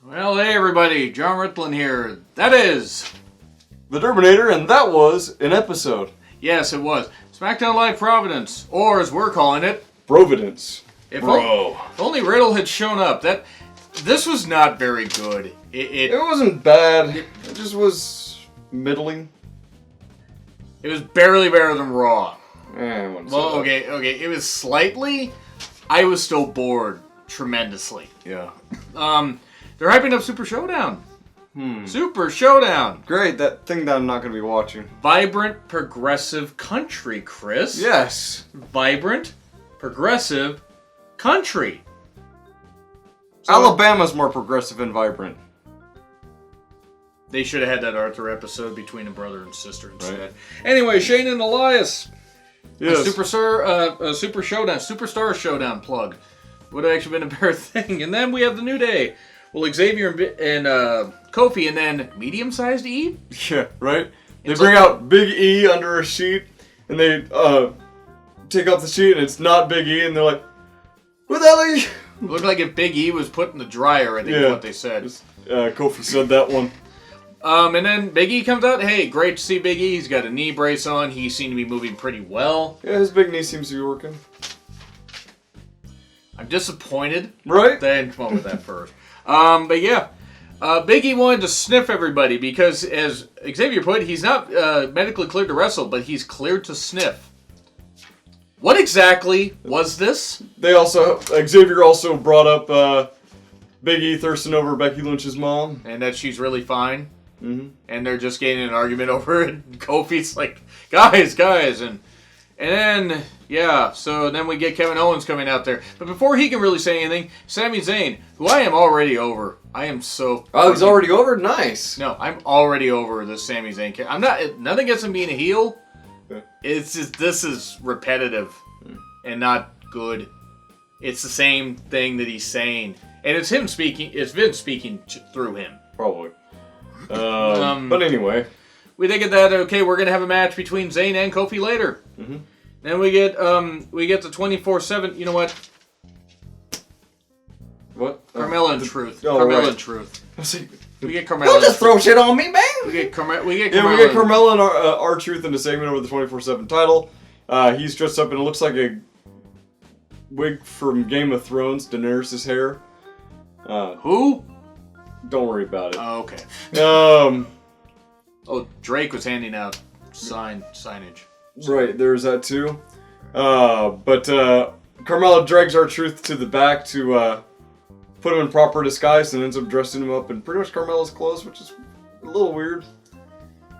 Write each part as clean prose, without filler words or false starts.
Well, hey everybody, Jonn Ritland here. That is... The Terminator, and that was an episode. Yes, it was. SmackDown Live Providence, or as we're calling it... Brovidence. If only Riddle had shown up. This was not very good. It wasn't bad. It just was middling. It was barely better than Raw. I wouldn't say Well, that. okay. It was slightly... I was still bored tremendously. Yeah. They're hyping up Super Showdown. Super Showdown. Great, that thing that I'm not going to be watching. Vibrant, progressive country, Chris. Yes. Vibrant, progressive country. So Alabama's more progressive and vibrant. they should have had that Arthur episode between a brother and sister instead. Right. Anyway, Shane and Elias. Yes. Superstar Showdown plug. Would have actually been a better thing. And then we have the New Day. Well, Xavier and Kofi, and then medium-sized E? Yeah, right? They bring out Big E under a sheet, and they take off the sheet, and it's not Big E, and they're like, who the hell are you? It looked like if Big E was put in the dryer, I think is what they said. Kofi said that one. And then Big E comes out. Hey, great to see Big E. He's got a knee brace on. He seemed to be moving pretty well. Yeah, his big knee seems to be working. I'm disappointed. Right? They didn't come up with that first. But yeah, Big E wanted to sniff everybody because, as Xavier put, he's not medically cleared to wrestle, but he's cleared to sniff. What exactly was this? Xavier also brought up Big E thirsting over Becky Lynch's mom. And that she's really fine. Mm-hmm. And they're just getting in an argument over it. And Kofi's like, guys. And then, yeah, so then we get Kevin Owens coming out there. But before he can really say anything, Sami Zayn, who I am already over. I am so... Oh, he's already over? Nice. No, I'm already over this Sami Zayn character. I'm not... Nothing against him being a heel. Yeah. It's just... This is repetitive and not good. It's the same thing that he's saying. And it's him speaking... It's Vince speaking through him. Probably. But anyway. We think of that, okay, we're going to have a match between Zayn and Kofi later. Mm-hmm. Then we get the 24/7, you know what? What? Carmella and Truth. Oh, Carmella right. and Truth. We get Carmella. Don't just throw shit on me, man! We get Carmella. We get Carmella and R-Truth in a segment over the 24/7 title. He's dressed up and it looks like a wig from Game of Thrones, Daenerys' hair. Who? Don't worry about it. Oh, okay. Oh, Drake was handing out signage. Right, there's that too. But Carmella drags R-Truth to the back to put him in proper disguise and ends up dressing him up in pretty much Carmella's clothes, which is a little weird.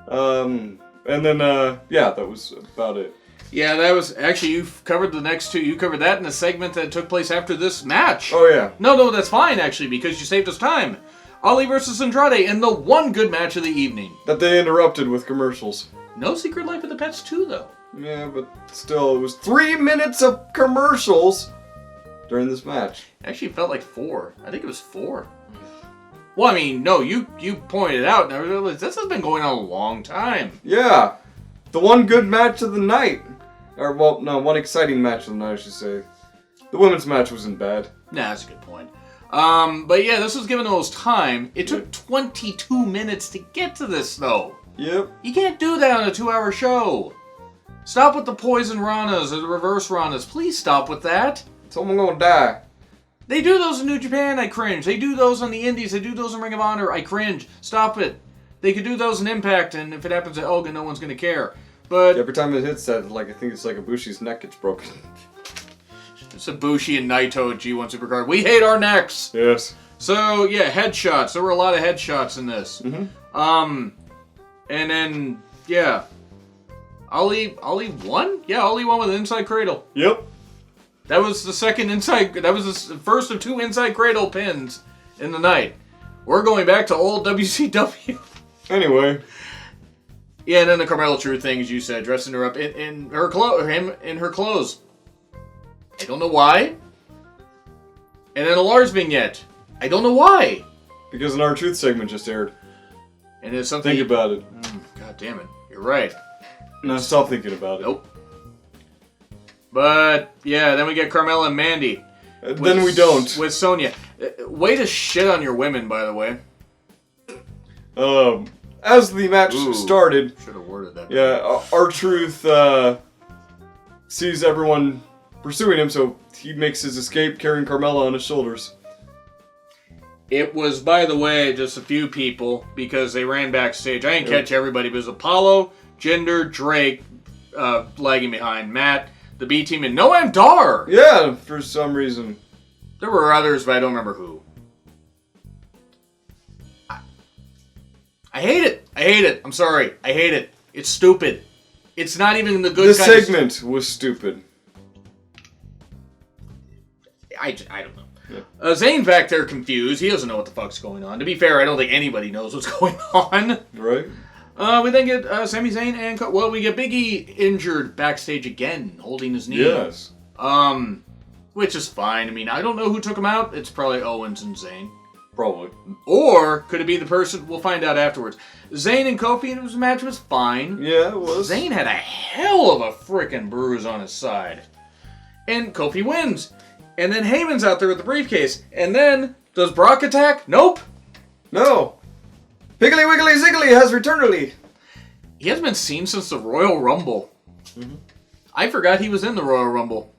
And then, that was about it. Yeah, that was... Actually, you covered the next two. You covered that in the segment that took place after this match. Oh, yeah. No, that's fine, actually, because you saved us time. Ali versus Andrade in the one good match of the evening. That they interrupted with commercials. No Secret Life of the Pets 2, though. Yeah, but still, it was 3 minutes of commercials during this match. Actually, it felt like 4. I think it was 4. Well, I mean, no, you pointed it out, and I realized this has been going on a long time. Yeah. The one good match of the night. Or, well, no, one exciting match of the night, I should say. The women's match wasn't bad. Nah, that's a good point. But yeah, this was given the most time. It took 22 minutes to get to this, though. Yep. You can't do that on a 2-hour show. Stop with the poison Ranas or the reverse Ranas. Please stop with that. Someone gonna die. They do those in New Japan, I cringe. They do those on the Indies. They do those in Ring of Honor, I cringe. Stop it. They could do those in Impact, and if it happens at Elgin, no one's gonna care. But every time it hits that, I think it's like Ibushi's neck gets broken. It's Ibushi and Naito at G1 Supercard. We hate our necks. Yes. So yeah, headshots. There were a lot of headshots in this. Mm-hmm. And then yeah, Ali won. Yeah, Ali won with an inside cradle. Yep. That was the second inside. That was the first of 2 inside cradle pins in the night. We're going back to old WCW. Anyway. Yeah, and then the Carmella Truth thing, as you said, dressing her up in her him in her clothes. I don't know why. And then a Lars vignette. I don't know why. Because an R-Truth segment just aired. And it's something... Think about it. God damn it. You're right. No, stop thinking about it. Nope. But, yeah, then we get Carmella and Mandy. Then we don't. With Sonya. Way to shit on your women, by the way. As the match started, should have worded that. Yeah, R-Truth sees everyone pursuing him, so he makes his escape carrying Carmella on his shoulders. It was, by the way, just a few people because they ran backstage. I didn't catch everybody, but it was Apollo, Jinder, Drake, lagging behind, Matt, the B team, and Noam Dar. Yeah, for some reason. There were others, but I don't remember who. I hate it. I hate it. I'm sorry. I hate it. It's stupid. It's not even the good kind of... The segment was stupid. I don't know. Yeah. Zayn back there confused. He doesn't know what the fuck's going on. To be fair, I don't think anybody knows what's going on. Right. We then get Sami Zayn and... we get Big E injured backstage again, holding his knee. Yes. Which is fine. I mean, I don't know who took him out. It's probably Owens and Zayn. Probably. Or could it be the person? We'll find out afterwards. Zayn and Kofi, and his match was fine. Yeah, it was. Zayn had a hell of a freaking bruise on his side. And Kofi wins. And then Heyman's out there with the briefcase. And then, does Brock attack? Nope. No. Piggly Wiggly Ziggly has returned. He hasn't been seen since the Royal Rumble. Mm-hmm. I forgot he was in the Royal Rumble.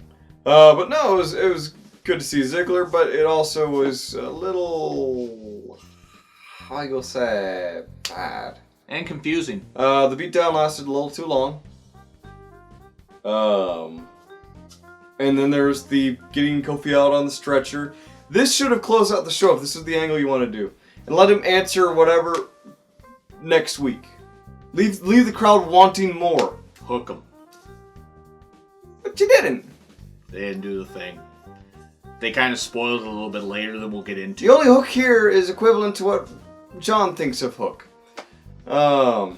But no, it was good to see Ziggler, but it also was a little, how you say, bad. And confusing. The beatdown lasted a little too long. And then there's the getting Kofi out on the stretcher. This should have closed out the show if this is the angle you want to do. And let him answer whatever next week. Leave the crowd wanting more. Hook him. But you didn't. They didn't do the thing. They kind of spoiled it a little bit later that we'll get into. The only hook here is equivalent to what Jonn thinks of hook. Oh,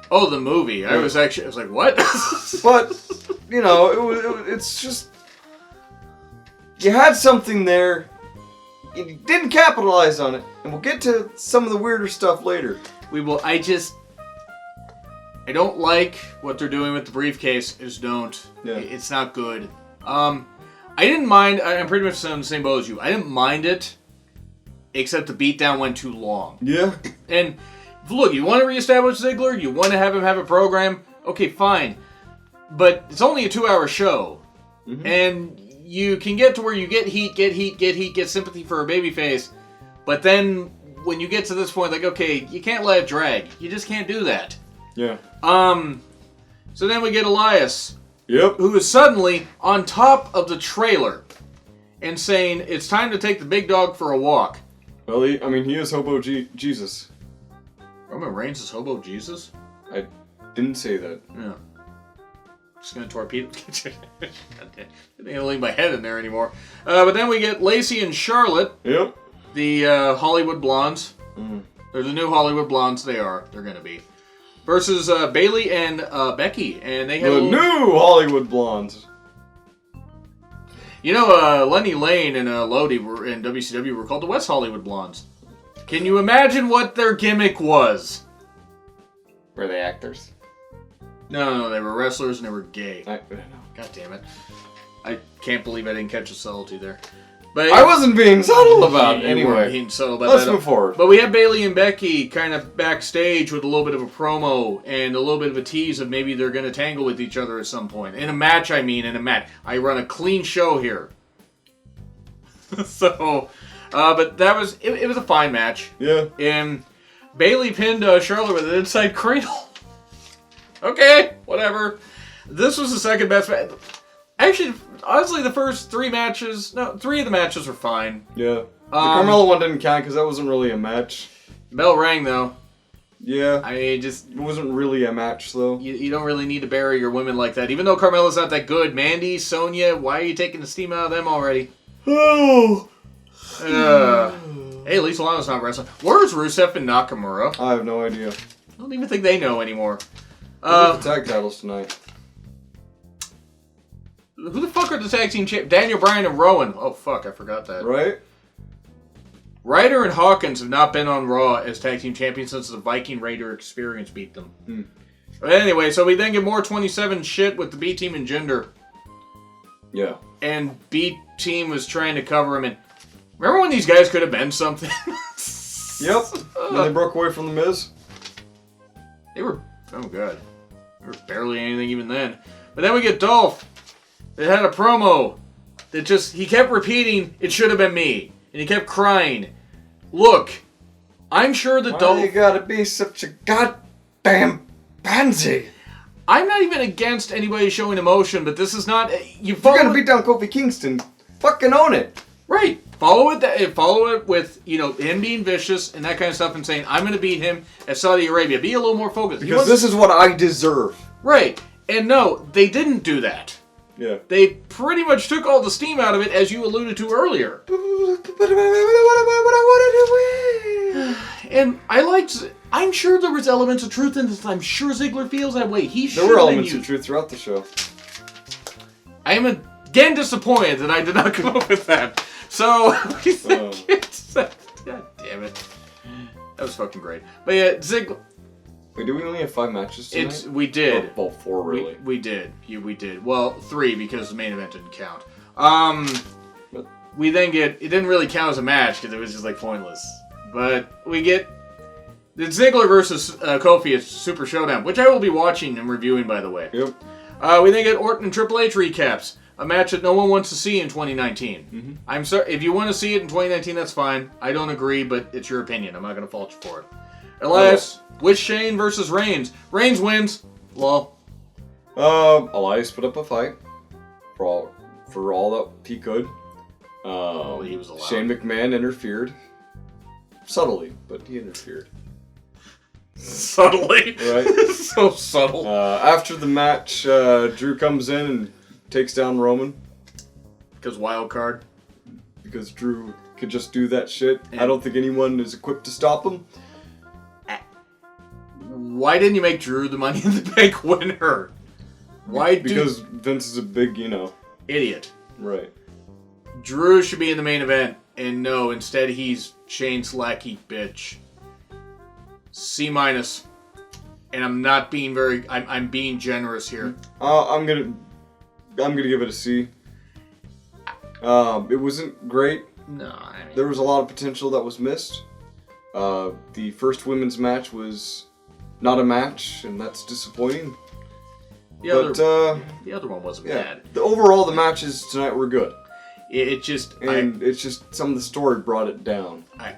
the movie. I was like, what? But, it's just... You had something there. You didn't capitalize on it. And we'll get to some of the weirder stuff later. We will. I don't like what they're doing with the briefcase. Don't. Yeah. It's not good. I didn't mind. I'm pretty much on the same boat as you. I didn't mind it, except the beatdown went too long. Yeah. And look, you want to reestablish Ziggler? You want to have him have a program? Okay, fine. But it's only a 2-hour show. Mm-hmm. And you can get to where you get heat, get sympathy for a babyface. But then when you get to this point, like, okay, you can't let it drag. You just can't do that. Yeah. So then we get Elias. Yep. Who is suddenly on top of the trailer and saying it's time to take the big dog for a walk. Well, he is Hobo Jesus. Roman Reigns is Hobo Jesus? I didn't say that. Yeah. Just gonna torpedo. I can't leave my head in there anymore. But then we get Lacey and Charlotte. Yep. The Hollywood Blondes. Mm-hmm. They're the new Hollywood Blondes. They're gonna be. Versus Bayley and Becky, and they have the new Hollywood Blondes. Lenny Lane and Lodi were in WCW were called the West Hollywood Blondes. Can you imagine what their gimmick was? Were they actors? No, they were wrestlers and they were gay. I don't know. God damn it! I can't believe I didn't catch a subtlety there. But I wasn't being subtle about it. Anyway, being subtle about let's that. move forward. But we have Bayley and Becky kind of backstage with a little bit of a promo and a little bit of a tease of maybe they're going to tangle with each other at some point. In a match, I run a clean show here. So, but that was, it was a fine match. Yeah. And Bayley pinned Charlotte with an inside cradle. Okay, whatever. This was the second best match. Actually, honestly, the first three of the matches were fine. Yeah. The Carmella one didn't count because that wasn't really a match. Bell rang, though. Yeah. It wasn't really a match, though. You don't really need to bury your women like that. Even though Carmella's not that good. Mandy, Sonya, why are you taking the steam out of them already? Oh. Hey, at least Lana's not wrestling. Where's Rusev and Nakamura? I have no idea. I don't even think they know anymore. The tag titles tonight. Who the fuck are the tag team champions? Daniel Bryan and Rowan. Oh, fuck, I forgot that. Right? Ryder and Hawkins have not been on Raw as tag team champions since the Viking Raider Experience beat them. But anyway, so we then get more 27 shit with the B Team and Jinder. Yeah. And B Team was trying to cover him, and Remember when these guys could have been something? Yep. Then they broke away from the Miz. They were, oh god, they were barely anything even then. But then we get Dolph. That had a promo that he kept repeating, "It should have been me," and he kept crying. Look, I'm sure that Dolph. Why you gotta be such a goddamn pansy? I'm not even against anybody showing emotion, but this is not. You're gonna beat down Kofi Kingston. Fucking own it. Right. Follow it with, him being vicious and that kind of stuff and saying, I'm going to beat him at Saudi Arabia. Be a little more focused. Because this is what I deserve. Right. And no, they didn't do that. Yeah. They pretty much took all the steam out of it, as you alluded to earlier. And I'm sure there was elements of truth in this. I'm sure Ziggler feels that way. There were elements of truth throughout the show. I am again disappointed that I did not come up with that. So, God damn it. That was fucking great. But yeah, Ziggler. Wait, do we only have 5 matches tonight? We did. Well, 4 really. We did. We did. Well, 3 because the main event didn't count. We then it didn't really count as a match because it was just pointless. But we get the Ziggler versus Kofi at Super Showdown, which I will be watching and reviewing, by the way. Yep. We then get Orton and Triple H recaps. A match that no one wants to see in 2019. Mm-hmm. I'm sorry. If you want to see it in 2019, that's fine. I don't agree, but it's your opinion. I'm not going to fault you for it. Elias, with Shane versus Reigns. Reigns wins. Lol. Elias put up a fight for all that he could. He was allowed. Shane McMahon interfered. Subtly, but he interfered. Subtly? Right. So subtle. After the match, Drew comes in and takes down Roman. Because wild card. Because Drew could just do that shit. I don't think anyone is equipped to stop him. Why didn't you make Drew the Money in the Bank winner? Because Vince is a big, idiot. Right. Drew should be in the main event, and no, instead he's Shane's lackey bitch. C-. And I'm not being I'm being generous here. I'm gonna give it a C. It wasn't great. No, there was a lot of potential that was missed. The first women's match was not a match, and that's disappointing. The other one wasn't bad. Overall, the matches tonight were good. It's just some of the story brought it down. I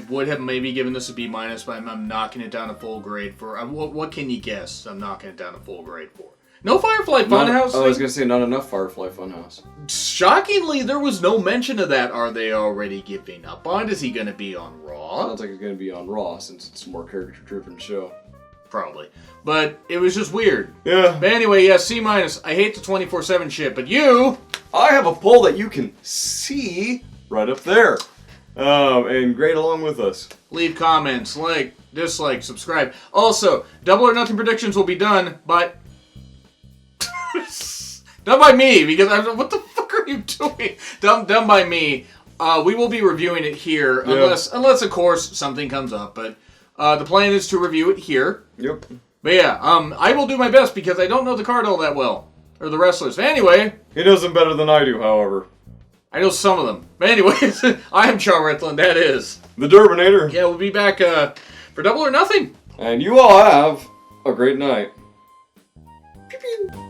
would have maybe given this a B-, but I'm knocking it down a full grade for. What can you guess? I'm knocking it down a full grade for. No Firefly Funhouse. I was gonna say not enough Firefly Funhouse. Shockingly, there was no mention of that. Are they already giving up on? Is he gonna be on Raw? Sounds like he's gonna be on Raw since it's a more character-driven show. Probably. But it was just weird. Yeah. But anyway, yeah, C-. I hate the 24/7 shit, but you... I have a poll that you can see right up there. And grade along with us. Leave comments, like, dislike, subscribe. Also, Double or Nothing predictions will be done by... done by me, because what the fuck are you doing? Done by me. We will be reviewing it here, unless of course, something comes up, but... the plan is to review it here. Yep. But yeah, I will do my best because I don't know the card all that well. Or the wrestlers. Anyway. He knows them better than I do, however. I know some of them. But anyways, I am Jonn Ritland. That is... the Durbinator. Yeah, we'll be back for Double or Nothing. And you all have a great night. Pew pew.